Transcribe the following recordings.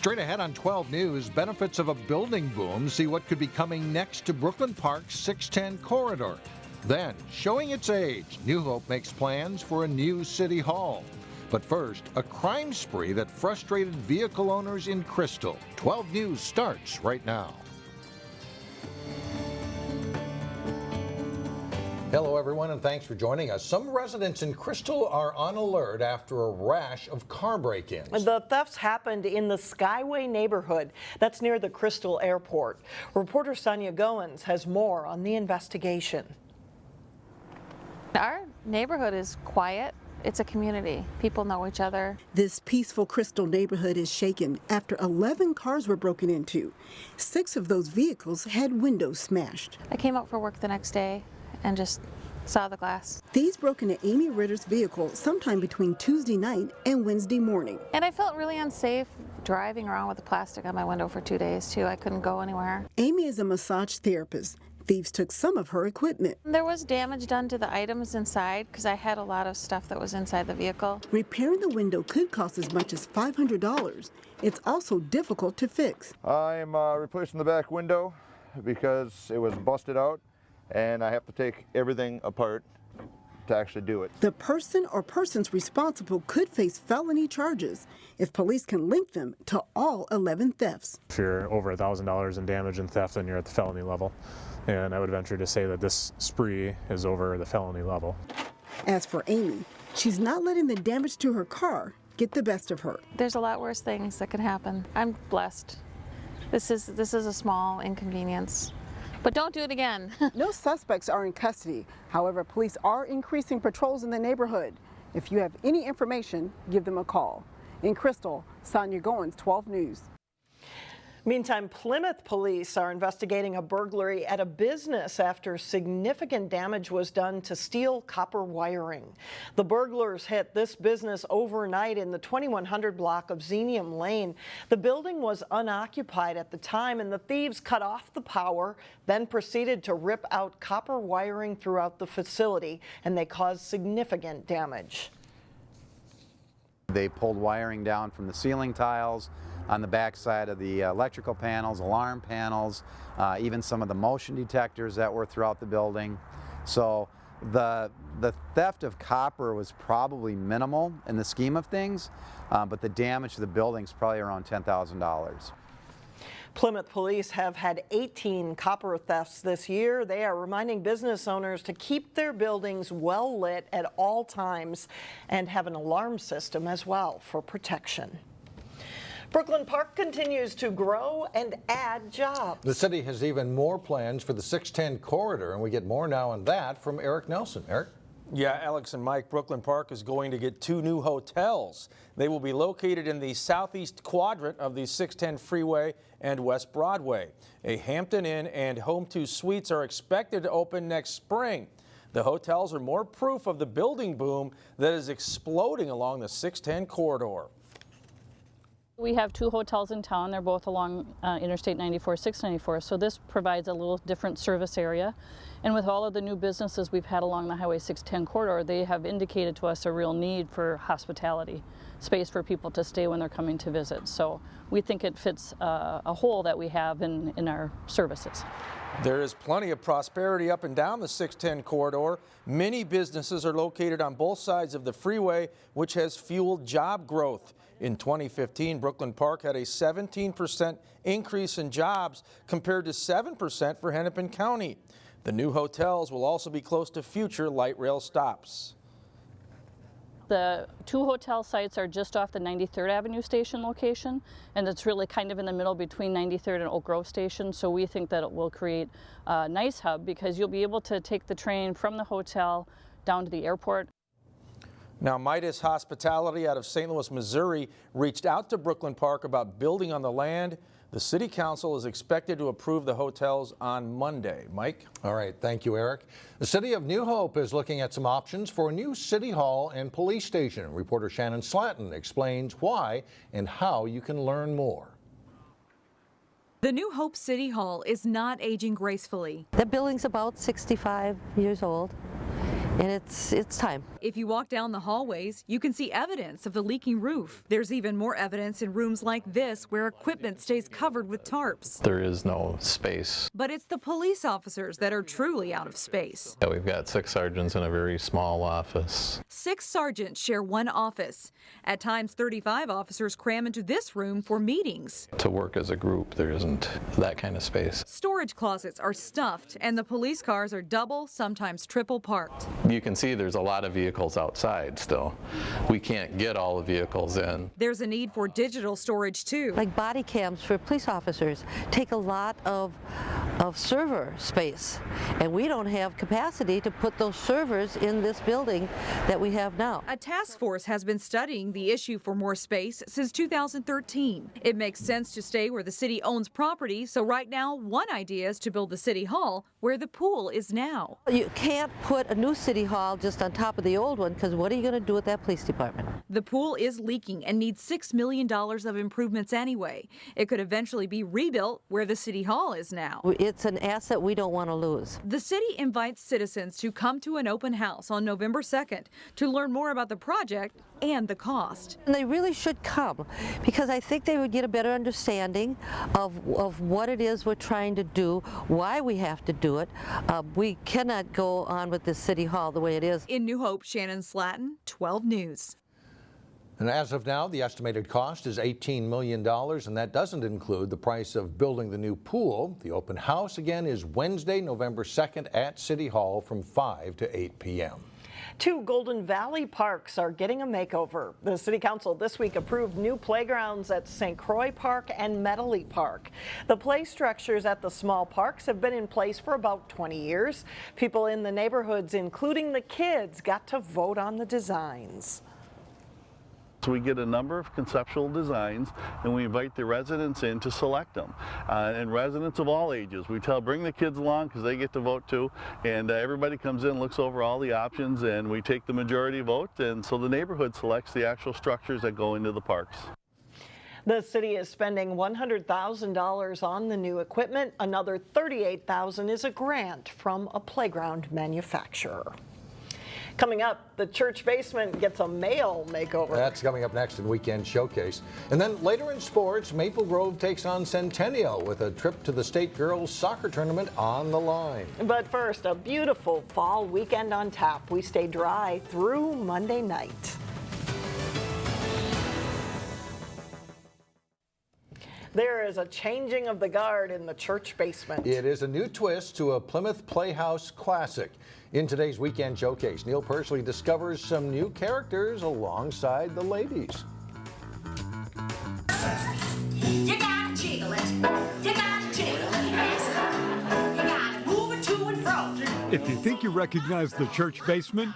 Straight ahead on 12 News, benefits of a building boom. See what could be coming next to Brooklyn Park's 610 corridor. Then, showing its age, New Hope makes plans for a new city hall. But first, a crime spree that frustrated vehicle owners in Crystal. 12 News starts right now. Hello everyone, and thanks for joining us. Some residents in Crystal are on alert after a rash of car break-ins. The thefts happened in the Skyway neighborhood that's near the Crystal Airport. Reporter Sonia Goins has more on the investigation. Our neighborhood is quiet. It's a community. People know each other. This peaceful Crystal neighborhood is shaken after 11 cars were broken into. 6 of those vehicles had windows smashed. I came out for work the next day and just saw the glass. These broke into Amy Ritter's vehicle sometime between Tuesday night and Wednesday morning. And I felt really unsafe driving around with the plastic on my window for 2 days too. I couldn't go anywhere. Amy is a massage therapist. Thieves took some of her equipment. There was damage done to the items inside because I had a lot of stuff that was inside the vehicle. Repairing the window could cost as much as $500. It's also difficult to fix. I'm replacing the back window because it was busted out, and I have to take everything apart to actually do it. The person or persons responsible could face felony charges if police can link them to all 11 thefts. If you're over $1,000 in damage and theft, then you're at the felony level. And I would venture to say that this spree is over the felony level. As for Amy, she's not letting the damage to her car get the best of her. There's a lot worse things that can happen. I'm blessed. This is a small inconvenience. But don't do it again. No suspects are in custody. However, police are increasing patrols in the neighborhood. If you have any information, give them a call. In Crystal, Sonia Goins, 12 News. Meantime, Plymouth police are investigating a burglary at a business after significant damage was done to steel copper wiring. The burglars hit this business overnight in the 2100 block of Xenium Lane. The building was unoccupied at the time, and the thieves cut off the power, then proceeded to rip out copper wiring throughout the facility, and they caused significant damage. They pulled wiring down from the ceiling tiles, on the back side of the electrical panels, alarm panels, even some of the motion detectors that were throughout the building. So the theft of copper was probably minimal in the scheme of things, but the damage to the building is probably around $10,000. Plymouth police have had 18 copper thefts this year. They are reminding business owners to keep their buildings well lit at all times and have an alarm system as well for protection. Brooklyn Park continues to grow and add jobs. The city has even more plans for the 610 corridor, and we get more now on that from Eric Nelson. Eric? Yeah, Alex and Mike, Brooklyn Park is going to get 2 new hotels. They will be located in the southeast quadrant of the 610 freeway and West Broadway. A Hampton Inn and Home 2 Suites are expected to open next spring. The hotels are more proof of the building boom that is exploding along the 610 corridor. We have 2 hotels in town. They're both along Interstate 94, 694, so this provides a little different service area. And with all of the new businesses we've had along the Highway 610 corridor, they have indicated to us a real need for hospitality, space for people to stay when they're coming to visit. So we think it fits a hole that we have in our services. There is plenty of prosperity up and down the 610 corridor. Many businesses are located on both sides of the freeway, which has fueled job growth. In 2015, Brooklyn Park had a 17% increase in jobs compared to 7% for Hennepin County. The new hotels will also be close to future light rail stops. The 2 hotel sites are just off the 93rd Avenue Station location, and it's really kind of in the middle between 93rd and Oak Grove Station, so we think that it will create a nice hub because you'll be able to take the train from the hotel down to the airport. Now, Midas Hospitality out of St. Louis, Missouri reached out to Brooklyn Park about building on the land. The City Council is expected to approve the hotels on Monday. Mike? All right, thank you, Eric. The City of New Hope is looking at some options for a new city hall and police station. Reporter Shannon Slatton explains why and how you can learn more. The New Hope City Hall is not aging gracefully. The building's about 65 years old. and it's time. If you walk down the hallways, you can see evidence of the leaking roof. There's even more evidence in rooms like this where equipment stays covered with tarps. There is no space. But it's the police officers that are truly out of space. Yeah, we've got 6 sergeants in a very small office. 6 sergeants share one office. At times, 35 officers cram into this room for meetings. To work as a group, there isn't that kind of space. Storage closets are stuffed, and the police cars are double, sometimes triple parked. You can see there's a lot of vehicles outside still. We can't get all the vehicles in. There's a need for digital storage too. Like body cams for police officers take a lot of server space, and we don't have capacity to put those servers in this building that we have now. A task force has been studying the issue for more space since 2013. It makes sense to stay where the city owns property, so right now one idea is to build the city hall where the pool is now. You can't put a new city hall just on top of the old one, because what are you going to do with that police department? The pool is leaking and needs $6 million of improvements anyway. It could eventually be rebuilt where the city hall is now. It's an asset we don't want to lose. The city invites citizens to come to an open house on November 2nd to learn more about the project and the cost. And they really should come, because I think they would get a better understanding of what it is we're trying to do, why we have to do it. We cannot go on with this city hall the way it is. In New Hope, Shannon Slatton, 12 News. And as of now, the estimated cost is $18 million, and that doesn't include the price of building the new pool. The open house, again, is Wednesday, November 2nd at City Hall from 5 to 8 p.m. 2 Golden Valley parks are getting a makeover. The City Council this week approved new playgrounds at St. Croix Park and Medley Park. The play structures at the small parks have been in place for about 20 years. People in the neighborhoods, including the kids, got to vote on the designs. So we get a number of conceptual designs, and we invite the residents in to select them. And residents of all ages, we bring the kids along because they get to vote too. And everybody comes in, looks over all the options, and we take the majority vote. And so the neighborhood selects the actual structures that go into the parks. The city is spending $100,000 on the new equipment. Another $38,000 is a grant from a playground manufacturer. Coming up, the church basement gets a male makeover. That's coming up next in Weekend Showcase. And then later in sports, Maple Grove takes on Centennial with a trip to the state girls soccer tournament on the line. But first, a beautiful fall weekend on tap. We stay dry through Monday night. There is a changing of the guard in the church basement. It is a new twist to a Plymouth Playhouse classic. In today's Weekend Showcase, Neil Persley discovers some new characters alongside the ladies. You gotta jiggle it. You gotta jiggle it. You gotta move it to and fro. If you think you recognize the church basement,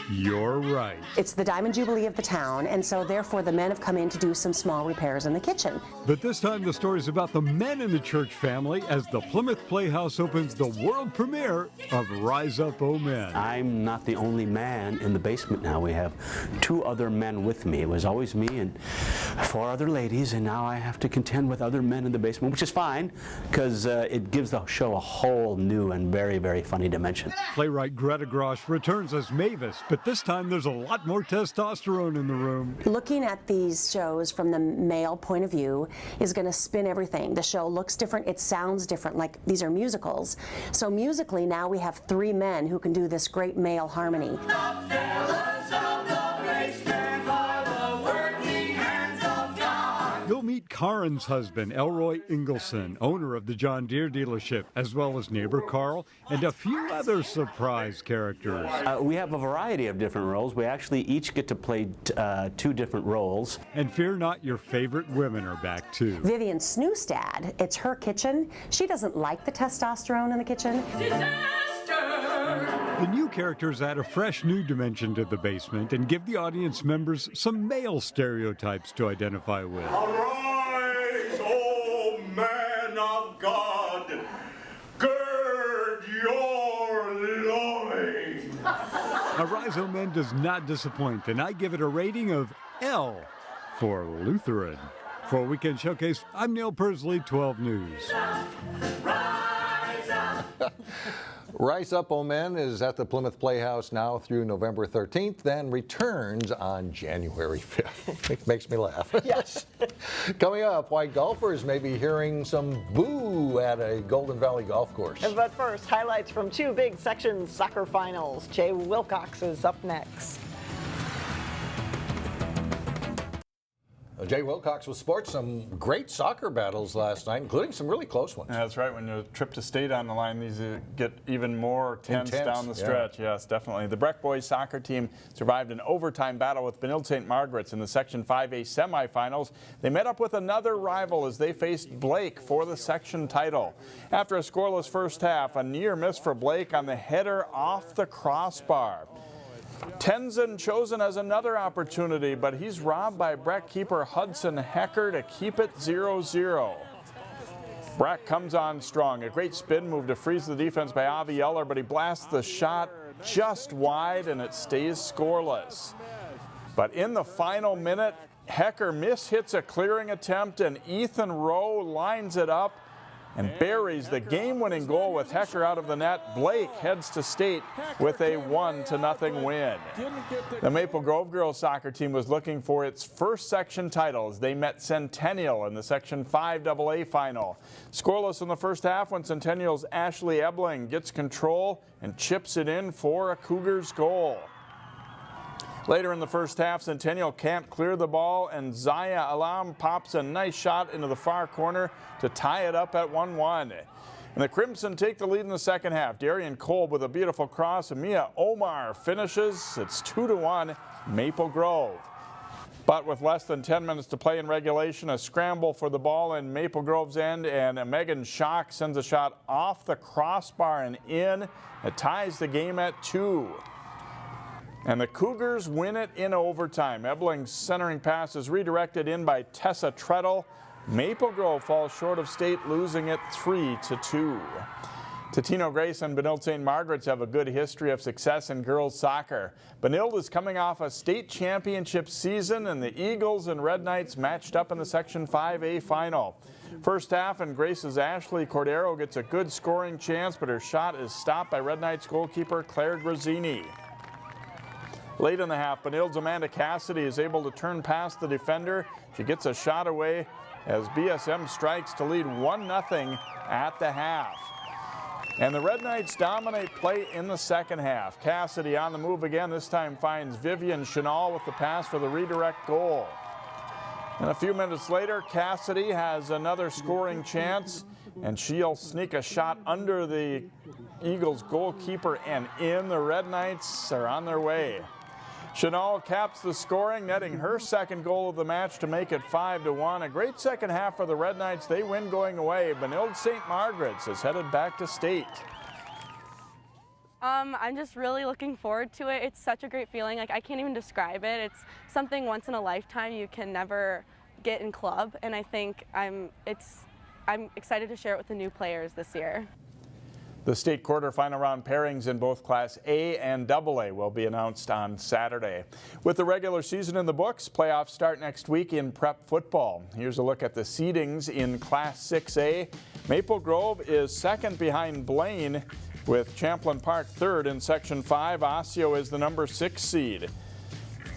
you're right. It's the Diamond Jubilee of the town, and so therefore the men have come in to do some small repairs in the kitchen. But this time the story is about the men in the church family as the Plymouth Playhouse opens the world premiere of Rise Up, O Men. I'm not the only man in the basement now. We have 2 other men with me. It was always me and 4 other ladies, and now I have to contend with other men in the basement, which is fine because it gives the show a whole new and very, very funny dimension. Playwright Greta Grosh returns as Mavis, but this time there's a lot more testosterone in the room. Looking at these shows from the male point of view is going to spin everything. The show looks different, it sounds different, like these are musicals. So musically now we have 3 men who can do this great male harmony. You'll meet Karen's husband, Elroy Ingleson, owner of the John Deere dealership, as well as neighbor Carl, and a few other surprise characters. We have a variety of different roles. We actually each get to play 2 different roles. And fear not, your favorite women are back too. Vivian Snoostad, it's her kitchen. She doesn't like the testosterone in the kitchen. The new characters add a fresh new dimension to the basement and give the audience members some male stereotypes to identify with. Arise, O man of God, gird your loins. Arise, O Men does not disappoint, and I give it a rating of L for Lutheran. For Weekend Showcase, I'm Neil Persley, 12 News. Rise Up, O Men is at the Plymouth Playhouse now through November 13th, then returns on January 5th. It makes me laugh. Yes. Coming up, why golfers may be hearing some boo at a Golden Valley golf course. But first, highlights from two big section soccer finals. Jay Wilcox is up next. Jay Wilcox with sports. Some great soccer battles last night, including some really close ones. Yeah, that's right. When you trip to state on the line, these get even more tense down the stretch. Yeah. Yes, definitely. The Breck boys soccer team survived an overtime battle with Benilde St. Margaret's in the Section 5A semifinals. They met up with another rival as they faced Blake for the section title. After a scoreless first half, a near miss for Blake on the header off the crossbar. Tenzin chosen as another opportunity, but he's robbed by Breck keeper Hudson Hecker to keep it 0-0. Breck comes on strong. A great spin move to freeze the defense by Avi Yeller, but he blasts the shot just wide and it stays scoreless. But in the final minute, Hecker mishits a clearing attempt and Ethan Rowe lines it up and buries the game-winning goal with Hecker out of the net. Blake heads to state with a 1-0 win. The Maple Grove girls soccer team was looking for its first section title as they met Centennial in the Section 5 AA final. Scoreless in the first half when Centennial's Ashley Ebling gets control and chips it in for a Cougars goal. Later in the first half, Centennial can't clear the ball, and Zaya Alam pops a nice shot into the far corner to tie it up at 1-1. And the Crimson take the lead in the second half. Darian Kolb with a beautiful cross, and Mia Omar finishes. It's 2-1 Maple Grove. But with less than 10 minutes to play in regulation, a scramble for the ball in Maple Grove's end, and Megan Schock sends a shot off the crossbar and in. It ties the game at 2. And the Cougars win it in overtime. Ebling's centering pass is redirected in by Tessa Treadle. Maple Grove falls short of state, losing it 3-2. Totino-Grace and Benilde St. Margaret's have a good history of success in girls soccer. Benilde is coming off a state championship season, and the Eagles and Red Knights matched up in the Section 5A final. First half, and Grace's Ashley Cordero gets a good scoring chance, but her shot is stopped by Red Knights goalkeeper Claire Grazzini. Late in the half, Benilde's Amanda Cassidy is able to turn past the defender. She gets a shot away as BSM strikes to lead 1-0 at the half. And the Red Knights dominate play in the second half. Cassidy on the move again, this time finds Vivian Chenal with the pass for the redirect goal. And a few minutes later, Cassidy has another scoring chance, and she'll sneak a shot under the Eagles goalkeeper and in. The Red Knights are on their way. Chenal caps the scoring, netting her second goal of the match to make it 5-1. A great second half for the Red Knights. They win going away. Benilde St. Margaret's is headed back to state. I'm just really looking forward to it. It's such a great feeling. Like, I can't even describe it. It's something once in a lifetime you can never get in club, and I think I'm excited to share it with the new players this year. The state quarterfinal round pairings in both Class A and AA will be announced on Saturday. With the regular season in the books, playoffs start next week in prep football. Here's a look at the seedings in Class 6A. Maple Grove is second behind Blaine, with Champlain Park third in Section 5. Osseo is the number 6 seed.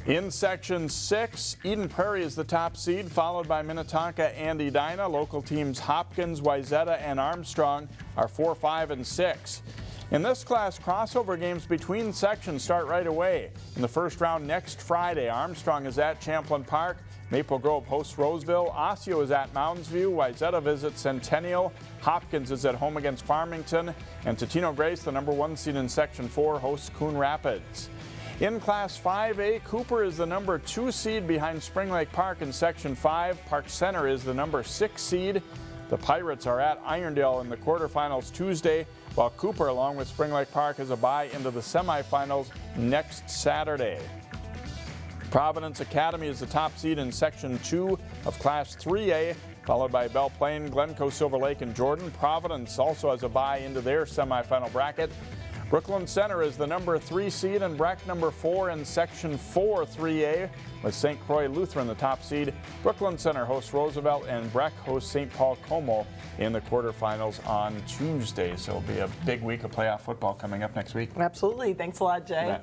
In Section 6, Eden Prairie is the top seed, followed by Minnetonka and Edina. Local teams Hopkins, Wayzata, and Armstrong are 4, 5, and 6. In this class, crossover games between sections start right away. In the first round next Friday, Armstrong is at Champlain Park. Maple Grove hosts Roseville. Osseo is at Mounds View. Wayzata visits Centennial. Hopkins is at home against Farmington. And Totino-Grace, the number 1 seed in Section 4, hosts Coon Rapids. In Class 5A, Cooper is the number 2 seed behind Spring Lake Park in Section 5. Park Center is the number 6 seed. The Pirates are at Irondale in the quarterfinals Tuesday, while Cooper, along with Spring Lake Park, has a bye into the semifinals next Saturday. Providence Academy is the top seed in Section 2 of Class 3A, followed by Belle Plaine, Glencoe, Silver Lake, and Jordan. Providence also has a bye into their semifinal bracket. Brooklyn Center is the number 3 seed and Breck number 4 in Section 4 3A, with St. Croix Lutheran the top seed. Brooklyn Center hosts Roosevelt and Breck hosts St. Paul Como in the quarterfinals on Tuesday. So it'll be a big week of playoff football coming up next week. Absolutely. Thanks a lot, Jay. Yeah.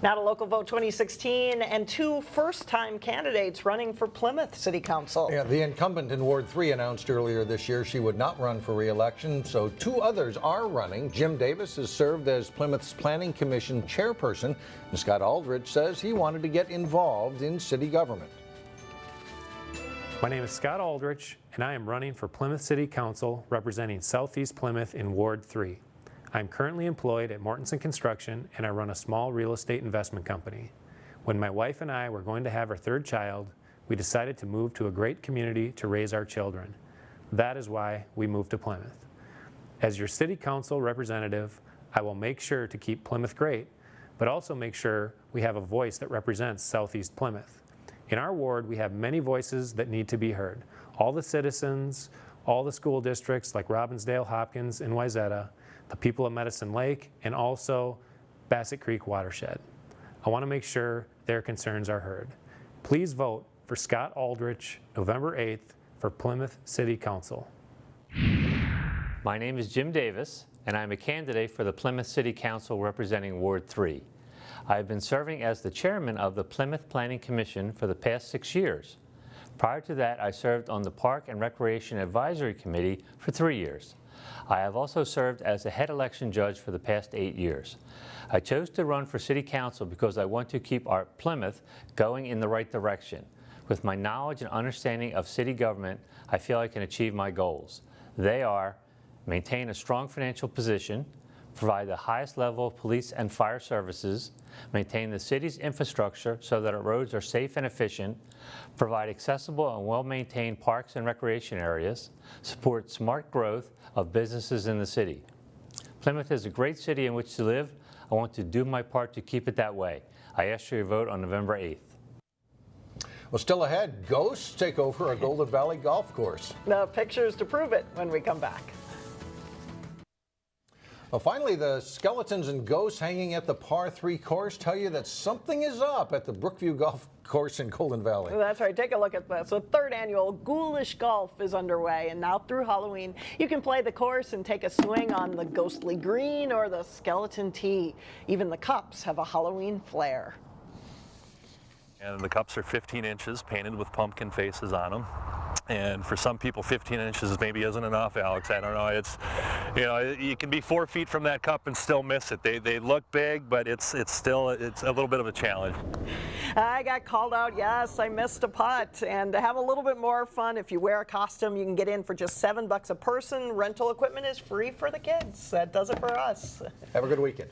Now to Local Vote 2016 and 2 first-time candidates running for Plymouth City Council. Yeah, the incumbent in Ward 3 announced earlier this year she would not run for re-election, so 2 others are running. Jim Davis has served as Plymouth's Planning Commission chairperson, and Scott Aldrich says he wanted to get involved in city government. My name is Scott Aldrich, and I am running for Plymouth City Council representing Southeast Plymouth in Ward 3. I'm currently employed at Mortensen Construction, and I run a small real estate investment company. When my wife and I were going to have our 3rd child, we decided to move to a great community to raise our children. That is why we moved to Plymouth. As your city council representative, I will make sure to keep Plymouth great, but also make sure we have a voice that represents Southeast Plymouth. In our ward, we have many voices that need to be heard. All the citizens, all the school districts like Robbinsdale, Hopkins, and Wayzata, the people of Medicine Lake, and also Bassett Creek Watershed. I want to make sure their concerns are heard. Please vote for Scott Aldrich, November 8th, for Plymouth City Council. My name is Jim Davis, and I'm a candidate for the Plymouth City Council representing Ward 3. I have been serving as the chairman of the Plymouth Planning Commission for the past 6 years. Prior to that, I served on the Park and Recreation Advisory Committee for 3 years. I have also served as the head election judge for the past 8 years. I chose to run for City Council because I want to keep our Plymouth going in the right direction. With my knowledge and understanding of city government, I feel I can achieve my goals. They are: maintain a strong financial position, provide the highest level of police and fire services, maintain the city's infrastructure so that our roads are safe and efficient, provide accessible and well-maintained parks and recreation areas, support smart growth of businesses in the city. Plymouth is a great city in which to live. I want to do my part to keep it that way. I ask for your vote on November 8th. Well, still ahead, ghosts take over a Golden Valley golf course. The pictures to prove it when we come back. Well, finally, the skeletons and ghosts hanging at the par 3 course tell you that something is up at the Brookview Golf Course in Golden Valley. That's right. Take a look at this. The 3rd annual Ghoulish Golf is underway, and now through Halloween, you can play the course and take a swing on the ghostly green or the skeleton tee. Even the cups have a Halloween flair. And the cups are 15 inches, painted with pumpkin faces on them. And for some people, 15 inches maybe isn't enough, Alex. I don't know. It's, you know, you can be 4 feet from that cup and still miss it. They look big, but it's still a little bit of a challenge. I got called out. Yes, I missed a putt. And to have a little bit more fun, if you wear a costume, you can get in for just $7 a person. Rental equipment is free for the kids. That does it for us. Have a good weekend.